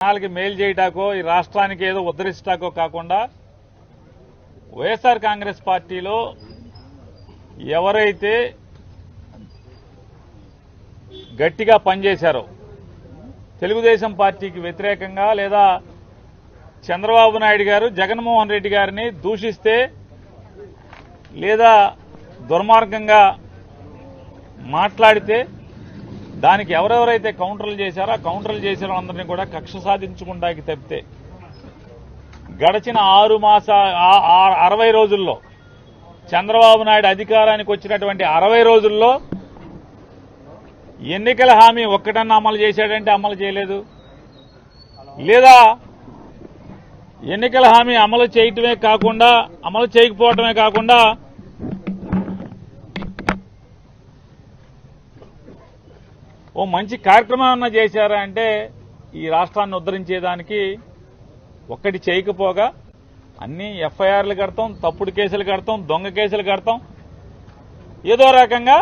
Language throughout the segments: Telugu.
జనాలకి మేలు చేయటాకో ఈ రాష్ట్రానికి ఏదో ఉద్ధరిస్తాకో కాకుండా వైఎస్ఆర్ కాంగ్రెస్ పార్టీలో ఎవరైతే గట్టిగా పనిచేశారో తెలుగుదేశం పార్టీకి వ్యతిరేకంగా లేదా చంద్రబాబు నాయుడు గారు జగన్మోహన్ రెడ్డి గారిని దూషిస్తే లేదా దుర్మార్గంగా మాట్లాడితే దానికి ఎవరెవరైతే కౌంటర్లు చేశారో ఆ కౌంటర్లు చేసిన వాళ్ళందరినీ కూడా కక్ష సాధించుకుంటాకి తప్పితే గడిచిన 60 రోజుల్లో చంద్రబాబు నాయుడు అధికారానికి వచ్చినటువంటి 60 రోజుల్లో ఎన్నికల హామీ ఒక్కటన్నా అమలు చేశాడంటే అమలు చేయలేదు, లేదా ఎన్నికల హామీ అమలు చేయకపోవటమే కాకుండా ఓ మంచి కార్యక్రమం చేశారా అంటే ఈ రాష్ట్రాన్ని ఉద్ధరించేదానికి ఒక్కటి చేయకపోగా అన్ని ఎఫ్ఐఆర్లు కడతాం, తప్పుడు కేసులు కడతాం, దొంగ కేసులు కడతాం. ఏదో రకంగా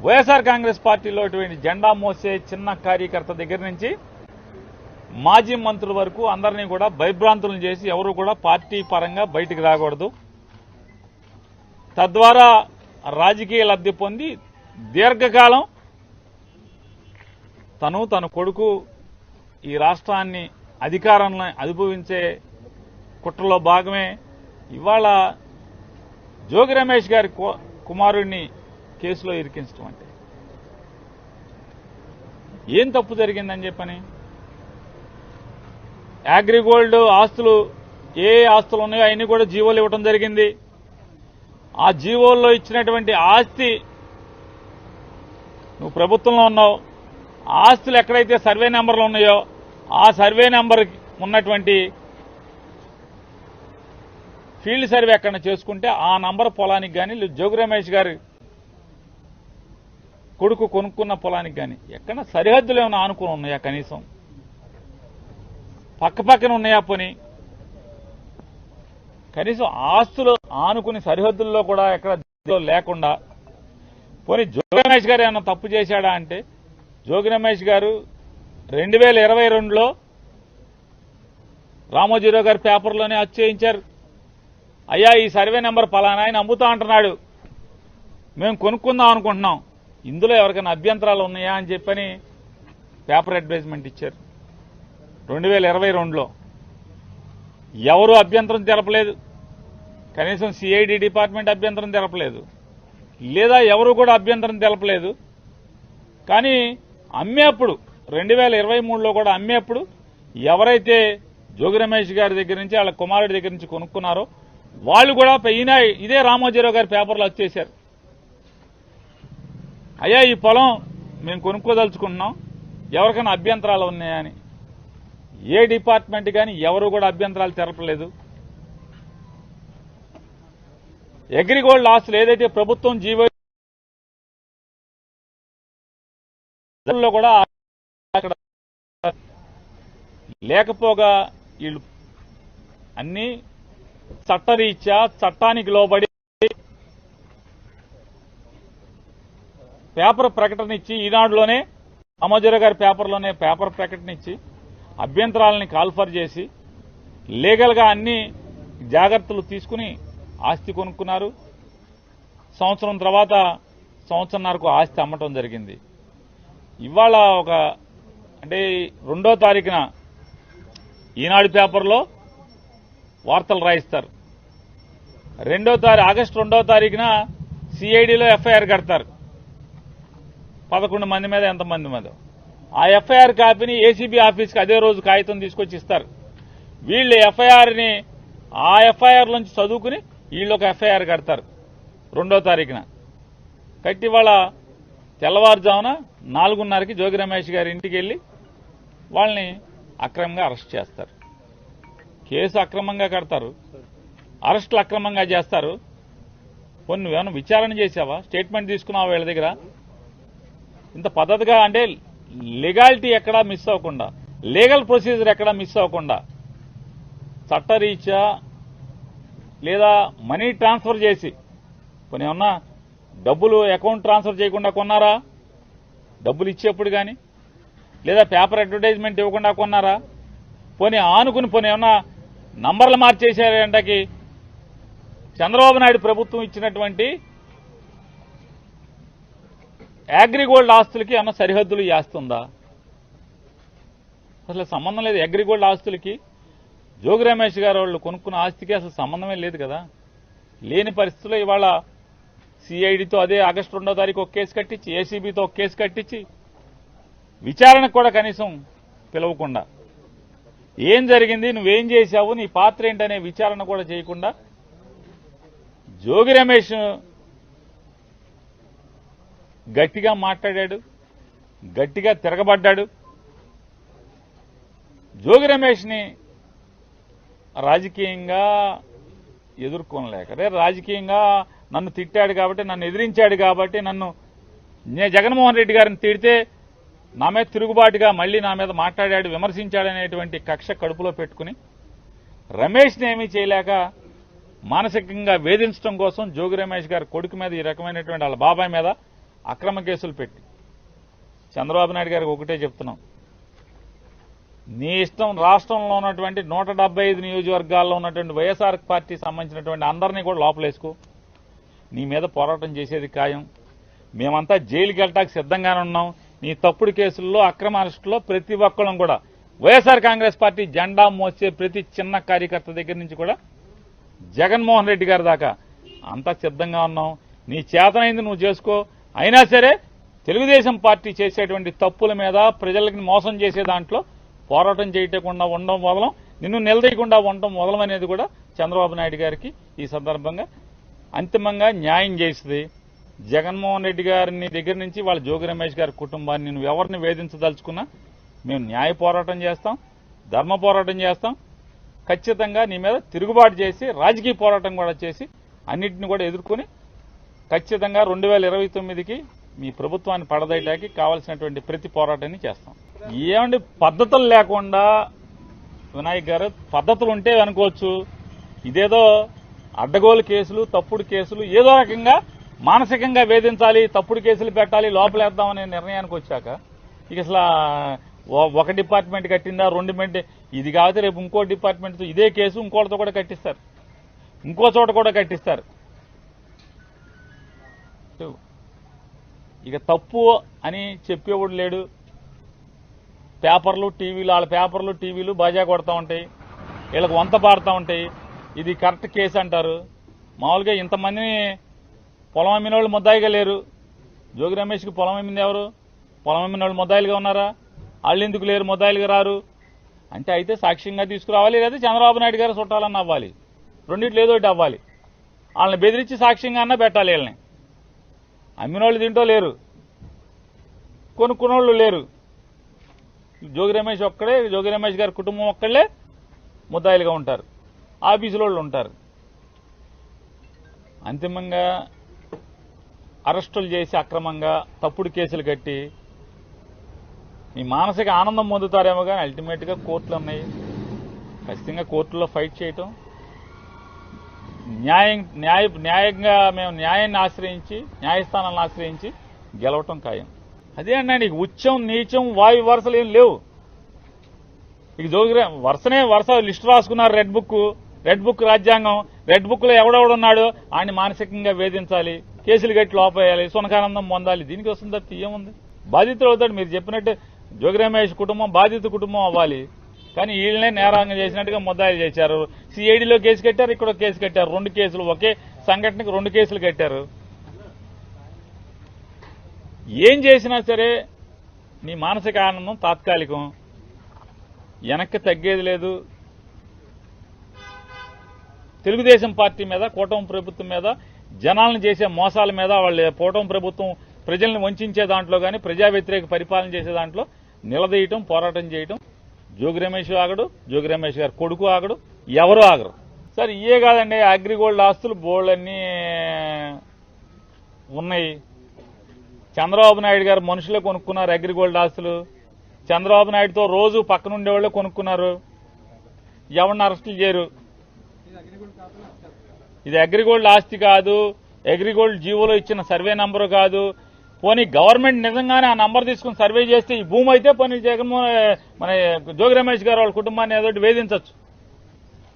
వైఎస్ఆర్ కాంగ్రెస్ పార్టీలో ఇటువంటి జెండా మోసే చిన్న కార్యకర్త దగ్గర నుంచి మాజీ మంత్రుల వరకు అందరినీ కూడా భయభ్రాంతులను చేసి ఎవరు కూడా పార్టీ పరంగా బయటికి రాకూడదు, తద్వారా రాజకీయ లబ్ధి పొంది దీర్ఘకాలం తన కొడుకు ఈ రాష్ట్రాన్ని అధికారాన్ని అనుభవించే కుట్రలో భాగమే ఇవాళ జోగి రమేష్ గారి కుమారుడిని కేసులో ఇరికించడం. అంటే ఏం తప్పు జరిగిందని చెప్పని అగ్రిగోల్డ్ ఆస్తులు ఏ ఆస్తులు ఉన్నాయో అవన్నీ కూడా జీవోలు ఇవ్వడం జరిగింది. ఆ జీవోల్లో ఇచ్చినటువంటి ఆస్తి నువ్వు ప్రభుత్వంలో ఉన్నావు, ఆస్తులు ఎక్కడైతే సర్వే నెంబర్లు ఉన్నాయో ఆ సర్వే నెంబర్ ఉన్నటువంటి ఫీల్డ్ సర్వే ఎక్కడ చేసుకుంటే ఆ నంబర్ పొలానికి కానీ జోగి రమేష్ గారి కొడుకు కొనుక్కున్న పొలానికి కానీ ఎక్కడ సరిహద్దులు ఏమైనా ఆనుకుని ఉన్నాయా, కనీసం పక్కపక్కన ఉన్నాయా, పోనీ కనీసం ఆస్తులు ఆనుకుని సరిహద్దుల్లో కూడా ఎక్కడ లేకుండా పోనీ జోగి రమేష్ గారు ఏమైనా తప్పు చేశాడా అంటే జోగి రమేష్ గారు 2022లో రామోజీరావు గారి పేపర్లోనే చేయించారు. అయ్యా ఈ సర్వే నెంబర్ పలానా ఆయన అమ్ముతా అంటున్నాడు, మేము కొనుక్కుందాం అనుకుంటున్నాం, ఇందులో ఎవరికైనా అభ్యంతరాలు ఉన్నాయా అని చెప్పని పేపర్ అడ్వర్టైజ్మెంట్ ఇచ్చారు 2022లో. ఎవరు అభ్యంతరం తెలపలేదు, కనీసం సిఐడి డిపార్ట్మెంట్ అభ్యంతరం తెలపలేదు, లేదా ఎవరు కూడా అభ్యంతరం తెలపలేదు. కానీ అమ్మేప్పుడు 2023లో కూడా అమ్మేప్పుడు ఎవరైతే జోగి రమేష్ గారి దగ్గర నుంచి వాళ్ళ కుమారుడి దగ్గర నుంచి కొనుక్కున్నారో వాళ్ళు కూడా ఇదే రామోజీరావు గారి పేపర్లో వచ్చేశారు. అయ్యా ఈ పొలం మేము కొనుక్కోదలుచుకుంటున్నాం, ఎవరికైనా అభ్యంతరాలు ఉన్నాయా అని. ఏ డిపార్ట్మెంట్ కానీ ఎవరు కూడా అభ్యంతరాలు తెలపలేదు. అగ్రిగోల్డ్ ఆస్తులు ఏదైతే ప్రభుత్వం జీవో కూడా అక్కడ లేకపోగా వీళ్ళు అన్ని చట్టరీత్యా చట్టానికి లోబడి పేపర్ ప్రకటన ఇచ్చి ఈనాడులోనే రామోజీరావు గారి పేపర్లోనే పేపర్ ప్రకటన ఇచ్చి అభ్యంతరాలని కాల్ఫర్ చేసి లీగల్గా అన్ని జాగ్రత్తలు తీసుకుని ఆస్తి కొనుక్కున్నారు. సంవత్సరం తర్వాత సంవత్సరంన్నరకు ఆస్తి అమ్మటం జరిగింది. ఇవాళ అంటే 2వ తారీఖున ఈనాడు పేపర్లో వార్తలు రాయిస్తారు, ఆగస్టు 2వ తారీఖున సిఐడిలో ఎఫ్ఐఆర్ కడతారు 11 మంది మీద ఎంతమంది మీద. ఆ ఎఫ్ఐఆర్ కాపీని ఏసీబీ ఆఫీస్కి అదే రోజు కాగితం తీసుకొచ్చి ఇస్తారు. వీళ్ళు ఎఫ్ఐఆర్ని ఆ ఎఫ్ఐఆర్ నుంచి చదువుకుని వీళ్ళు ఒక ఎఫ్ఐఆర్ కడతారు 2వ తారీఖున. కట్టి వాళ్ళ తెల్లవారుజామున 4:30కి జోగి రమేష్ గారి ఇంటికి వెళ్లి వాళ్ళని అక్రమంగా అరెస్ట్ చేస్తారు. కేసు అక్రమంగా కడతారు, అరెస్టులు అక్రమంగా చేస్తారు. నువ్వేమన్నా విచారణ చేసావా, స్టేట్మెంట్ తీసుకున్నావా వీళ్ళ దగ్గర? ఇంత పద్ధతిగా అంటే లీగాలిటీ ఎక్కడా మిస్ అవ్వకుండా, లీగల్ ప్రొసీజర్ ఎక్కడా మిస్ అవ్వకుండా చట్టరీత్యా లేదా మనీ ట్రాన్స్ఫర్ చేసి ఏమన్నా డబ్బులు అకౌంట్ ట్రాన్స్ఫర్ చేయకుండా కొన్నారా? డబ్బులు ఇచ్చేప్పుడు కానీ లేదా పేపర్ అడ్వర్టైజ్మెంట్ ఇవ్వకుండా కొన్నారా? పోనీ ఆనుకుని పోనీ ఏమన్నా నంబర్లు మార్చేశారంటకి చంద్రబాబు నాయుడు ప్రభుత్వం ఇచ్చినటువంటి అగ్రిగోల్డ్ ఆస్తులకి ఏమన్నా సరిహద్దులు చేస్తుందా? అసలు సంబంధం లేదు. అగ్రిగోల్డ్ ఆస్తులకి జోగి రమేష్ గారు వాళ్ళు కొనుక్కున్న ఆస్తికి అసలు సంబంధమే లేదు కదా. లేని పరిస్థితుల్లో ఇవాళ సిఐడితో అదే ఆగస్టు 2వ తారీఖు ఒక కేసు కట్టించి, ఏసీబీతో ఒక కేసు కట్టించి, విచారణకు కూడా కనీసం పిలవకుండా ఏం జరిగింది, నువ్వేం చేశావు, నీ పాత్ర ఏంటనే విచారణ కూడా చేయకుండా జోగి రమేష్ గట్టిగా మాట్లాడాడు, గట్టిగా తిరగబడ్డాడు. జోగి రమేష్ని రాజకీయంగా ఎదుర్కొనలేక, రాజకీయంగా నన్ను తిట్టాడు కాబట్టి, నన్ను ఎదిరించాడు కాబట్టి, జగన్మోహన్ రెడ్డి గారిని తిడితే నా మీద తిరుగుబాటుగా మళ్లీ నా మీద మాట్లాడాడు, విమర్శించాడనేటువంటి కక్ష కడుపులో పెట్టుకుని రమేష్ని ఏమీ చేయలేక మానసికంగా వేధించడం కోసం జోగి రమేష్ గారి కొడుకు మీద ఈ రకమైనటువంటి వాళ్ళ బాబాయ్ మీద అక్రమ కేసులు పెట్టి, చంద్రబాబు నాయుడు గారికి ఒకటే చెప్తున్నాం, నీ ఇష్టం రాష్ట్రంలో ఉన్నటువంటి 175 నియోజకవర్గాల్లో ఉన్నటువంటి వైఎస్ఆర్ పార్టీ సంబంధించినటువంటి అందరినీ కూడా లోపలేసుకో, నీ మీద పోరాటం చేసేది ఖాయం. మేమంతా జైలుకి వెళ్ళటానికి సిద్ధంగానే ఉన్నాం. నీ తప్పుడు కేసుల్లో, అక్రమ అరెస్టులో ప్రతి ఒక్కళ్ళం కూడా వైఎస్ఆర్ కాంగ్రెస్ పార్టీ జెండా మోసే ప్రతి చిన్న కార్యకర్త దగ్గర నుంచి కూడా జగన్మోహన్ రెడ్డి గారి దాకా అంతా సిద్ధంగా ఉన్నాం. నీ చేతనైంది నువ్వు చేసుకో. అయినా సరే తెలుగుదేశం పార్టీ చేసేటువంటి తప్పుల మీద, ప్రజలకు మోసం చేసే దాంట్లో పోరాటం చేయకుండా ఉండడం వదలం, నిన్ను నిలదీయకుండా ఉండడం వదలం అనేది కూడా చంద్రబాబు నాయుడు గారికి ఈ సందర్భంగా అంతిమంగా న్యాయం చేస్తుంది. జగన్మోహన్ రెడ్డి గారిని దగ్గర నుంచి వాళ్ళ జోగి రమేష్ గారి కుటుంబాన్ని నువ్వు ఎవరిని వేధించదలుచుకున్నా మేము న్యాయ పోరాటం చేస్తాం, ధర్మ పోరాటం చేస్తాం. ఖచ్చితంగా నీ మీద తిరుగుబాటు చేసి, రాజకీయ పోరాటం కూడా చేసి, అన్నింటిని కూడా ఎదుర్కొని ఖచ్చితంగా 2029కి మీ ప్రభుత్వాన్ని పడదయటానికి కావాల్సినటువంటి ప్రతి పోరాటాన్ని చేస్తాం. ఏమండి పద్ధతులు లేకుండా, వినాయక్ గారు పద్ధతులు ఉంటే అనుకోవచ్చు, ఇదేదో అడ్డగోలు కేసులు, తప్పుడు కేసులు, ఏదో రకంగా మానసికంగా వేధించాలి, తప్పుడు కేసులు పెట్టాలి, లోపలేద్దామనే నిర్ణయానికి వచ్చాక ఇక అసలు ఒక డిపార్ట్మెంట్ కట్టిందా, 2 ఇది కాదు రేపు ఇంకో డిపార్ట్మెంట్తో ఇదే కేసు ఇంకోటితో కూడా కట్టిస్తారు, ఇంకో చోట కూడా కట్టిస్తారు. ఇక తప్పు అని చెప్పేవాడు లేడు. పేపర్లు, టీవీలు, వాళ్ళ పేపర్లు, టీవీలు బాజా కొడతా ఉంటాయి, వీళ్ళకి వంత పాడుతూ ఉంటాయి. ఇది కరెక్ట్ కేసు అంటారు. మామూలుగా ఇంతమందిని పొలం అమ్మిన వాళ్ళు ముద్దాయిగా లేరు. జోగి రమేష్కి పొలం అమ్మింది ఎవరు? పొలం అమ్మిన వాళ్ళు ముద్దాయిలుగా ఉన్నారా? వాళ్ళు ఎందుకు లేరు, ముద్దాయిలుగా రారు అంటే అయితే సాక్ష్యంగా తీసుకురావాలి, లేదా చంద్రబాబు నాయుడు గారు చుట్టాలన్న అవ్వాలి, రెండింటిలో ఏదో ఒకటి అవ్వాలి. వాళ్ళని బెదిరించి సాక్ష్యంగా అన్నా పెట్టాలి. వీళ్ళని అమ్మినోళ్ళు దీంట్లో లేరు, కొనుక్కున్నోళ్ళు లేరు. జోగి రమేష్ ఒక్కడే, జోగి రమేష్ గారి కుటుంబం ఒక్కళ్లే ముద్దాయిలుగా ఉంటారు, ఆఫీసులో ఉంటారు. అంతిమంగా అరెస్టులు చేసి అక్రమంగా తప్పుడు కేసులు కట్టి మీ మానసిక ఆనందం పొందుతారేమో కానీ అల్టిమేట్ గా కోర్టులు ఉన్నాయి. ఖచ్చితంగా కోర్టుల్లో ఫైట్ చేయటం, న్యాయంగా మేము న్యాయాన్ని ఆశ్రయించి, న్యాయస్థానాలను ఆశ్రయించి గెలవటం ఖాయం. అదే అన్నా, నీకు ఉచ్చం, నీచం, వాయు వరుసలు ఏం లేవు. ఇక జోగి వరుస లిస్టు రాసుకున్నారు. రెడ్ బుక్ రాజ్యాంగం, రెడ్ బుక్ లో ఎవడెవడున్నాడు ఆయన్ని మానసికంగా వేధించాలి, కేసులు కట్టి లోపేయాలి, సునకానందం పొందాలి. దీనికి వస్తుంది తప్ప ఏముంది? బాధితులు అవుతాడు. మీరు చెప్పినట్టు జోగి రమేష్ కుటుంబం బాధిత కుటుంబం అవ్వాలి, కానీ వీళ్ళనే నేరాంగం చేసినట్టుగా ముద్దాయిలు చేశారు. సిఐడిలో కేసు కట్టారు, ఇక్కడ కేసు కట్టారు. 2 కేసులు, ఒకే సంఘటనకు 2 కేసులు కట్టారు. ఏం చేసినా సరే నీ మానసిక ఆనందం తాత్కాలికం, వెనక్కి తగ్గేది లేదు. తెలుగుదేశం పార్టీ మీద, కూటమి ప్రభుత్వం మీద, జనాలను చేసే మోసాల మీద, వాళ్ళ కూటమి ప్రభుత్వం ప్రజల్ని వంచే దాంట్లో కానీ, ప్రజా వ్యతిరేక పరిపాలన చేసే దాంట్లో నిలదీయటం, పోరాటం చేయటం జోగి రమేష్ ఆగడు, జోగి రమేష్ గారు కొడుకు ఆగడు, ఎవరు ఆగరు. సార్ ఇయే కాదండి, అగ్రిగోల్డ్ ఆస్తులు బోళ్ళన్నీ ఉన్నాయి. చంద్రబాబు నాయుడు గారు మనుషులే కొనుక్కున్నారు అగ్రిగోల్డ్ ఆస్తులు. చంద్రబాబు నాయుడుతో రోజు పక్కనుండేవాళ్లే కొనుక్కున్నారు. ఎవరిని అరెస్టులు చేయరు. ఇది అగ్రిగోల్డ్ ఆస్తి కాదు, అగ్రిగోల్డ్ జీవోలో ఇచ్చిన సర్వే నంబరు కాదు, పోనీ గవర్నమెంట్ నిజంగానే ఆ నంబర్ తీసుకుని సర్వే చేస్తే ఈ భూమి అయితే పోనీ జగన్మోహన్ మన జోగి రమేష్ గారు వాళ్ళ కుటుంబాన్ని ఏదో వేధించవచ్చు.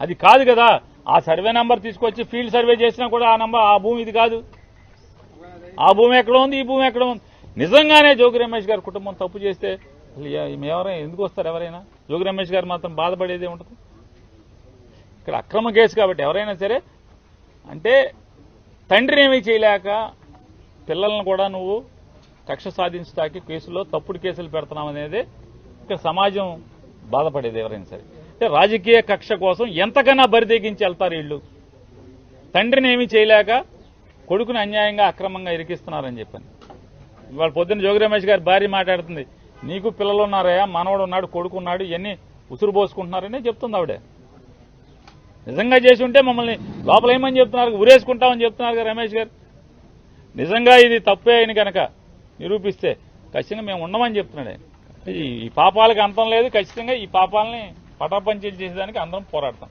అది కాదు కదా. ఆ సర్వే నంబర్ తీసుకొచ్చి ఫీల్డ్ సర్వే చేసినా కూడా ఆ భూమి ఇది కాదు. ఆ భూమి ఎక్కడ ఉంది, ఈ భూమి ఎక్కడ ఉంది. నిజంగానే జోగి రమేష్ గారి కుటుంబం తప్పు చేస్తే ఎవరైనా ఎందుకు వస్తారు? ఎవరైనా జోగి రమేష్ గారు మాత్రం బాధపడేదే ఉంటుంది. ఇక్కడ అక్రమ కేసు కాబట్టి ఎవరైనా సరే అంటే తండ్రిని ఏమీ చేయలేక పిల్లలను కూడా నువ్వు కక్ష సాధించడానికి కేసులో తప్పుడు కేసులు పెడుతున్నావు అనేది ఇక్కడ సమాజం బాధపడేది ఎవరైనా సరే. అంటే రాజకీయ కక్ష కోసం ఎంతకన్నా బరితెగించి వెళ్తారు వీళ్ళు. తండ్రిని ఏమీ చేయలేక కొడుకుని అన్యాయంగా అక్రమంగా ఇరికిస్తున్నారని చెప్పని ఇవాళ పొద్దున్న జోగి రమేష్ గారి భార్య మాట్లాడుతుంది. నీకు పిల్లలు ఉన్నారయ్యా, మనవడు ఉన్నాడు, కొడుకు ఉన్నాడు, ఇవన్నీ ఉసురు పోసుకుంటున్నారని చెప్తుంది ఆవిడ. నిజంగా చేసి ఉంటే మమ్మల్ని లోపల ఏమని చెప్తున్నారు, ఉరేసుకుంటామని చెప్తున్నారు కదా రమేష్ గారు. నిజంగా ఇది తప్పే అని కనుక నిరూపిస్తే ఖచ్చితంగా మేము ఉండమని చెప్తున్నాడు ఆయన. ఈ పాపాలకు అంతం లేదు. ఖచ్చితంగా ఈ పాపాలని పటాపంచలు చేసేదానికి అందరం పోరాడతాం.